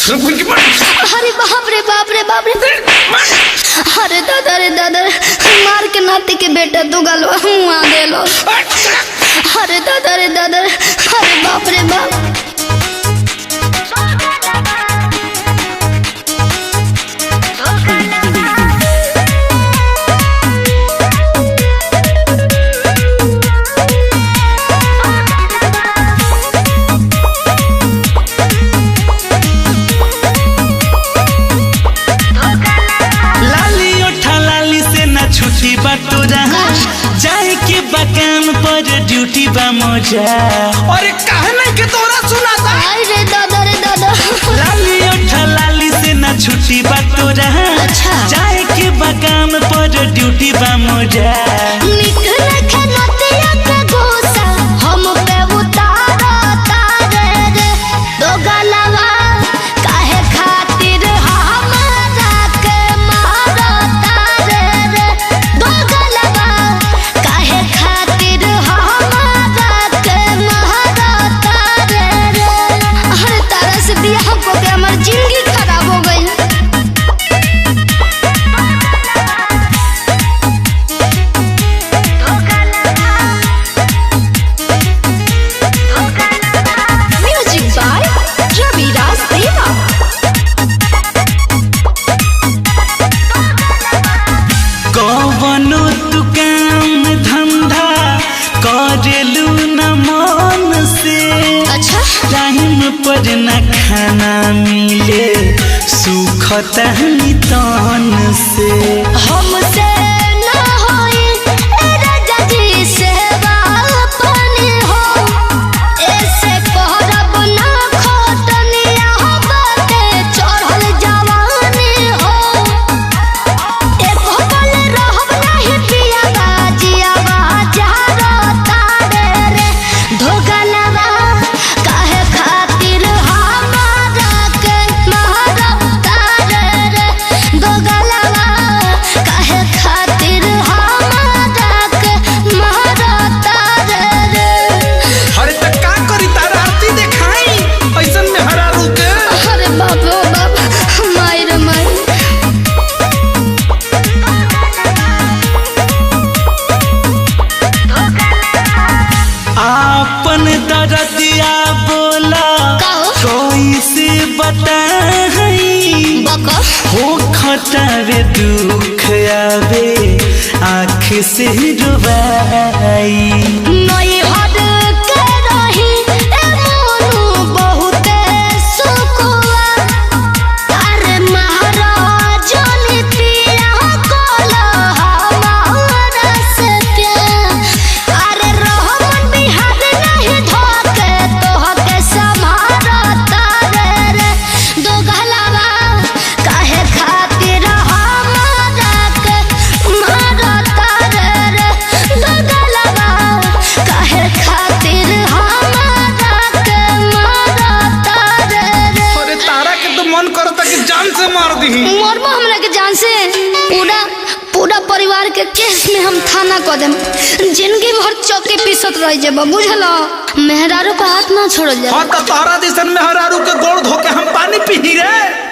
अरे बाप रे बाप रे बाप रे। अरे दादा रे दादा, मार के नाती के बेटा दो गलवा मुआ दे लो। अरे दादा रे दादा, अरे बाप रे बाप। जाए के बकाम पर ड्यूटी बा मौजा। अरे काहे नहीं के तोरा सुनाता। अरे दादा रे दादा, लाली उठा लाली से ना छुट्टी बा तोरा। अच्छा। जाए के बकाम पर ड्यूटी बा मौजा। जिंदगी खराब हो गई। म्यूजिक बाय रविराज देवा। कौनो तू काम धंधा करेलू न मन से। अच्छा। टाइम पर न खाना मिले सुखता ही तन से। हमसे ना होई ए राजा जी से बापनी हो। ऐसे कहरब ना खोटनिया बाटे चढ़ल जवानी हो। एको पल रहब नहीं पिया बाजिया बाजारो तारे रे। धोगलवा काहे खातिर हमारा के मारब तारे रे। धोगलवा काहे खातिर हमारा के मारब तारे रे। अरे त का करी तारा आरती देखाई ऐसन में हरा रुके। अरे बाप रे बाप, माई रे माई। आपन दर्दिया बोला काहो? कोई से बताई। बका हो खटावे दुख आवे आँख से रुबाई। नई हद के रही ए मोनू बहुते सुकुआ। अरे महाराज ने पिया कोला हमारा से प्यार। अरे रोहन बिहार नहीं धोके तोहके समारा तारे रे। दो गलवा काहे खातिर हमारा के मारा तारे रे। दो गलवा काहे खातिर हमारा के मारा तारे रे। अरे तारा के तो मन करता कि जान से मार दी। मरबो हमरा के जान से। पूरा पूरा परिवार के केस में हम थाना क देम। जिंदगी भर चौके पीसत रह जेबा, बुझलो। मेहरारू का हाथ ना छोड़ जा। हाँ तो तारा दिसन में हरारू के गोड़ धोके हम पानी पी रे।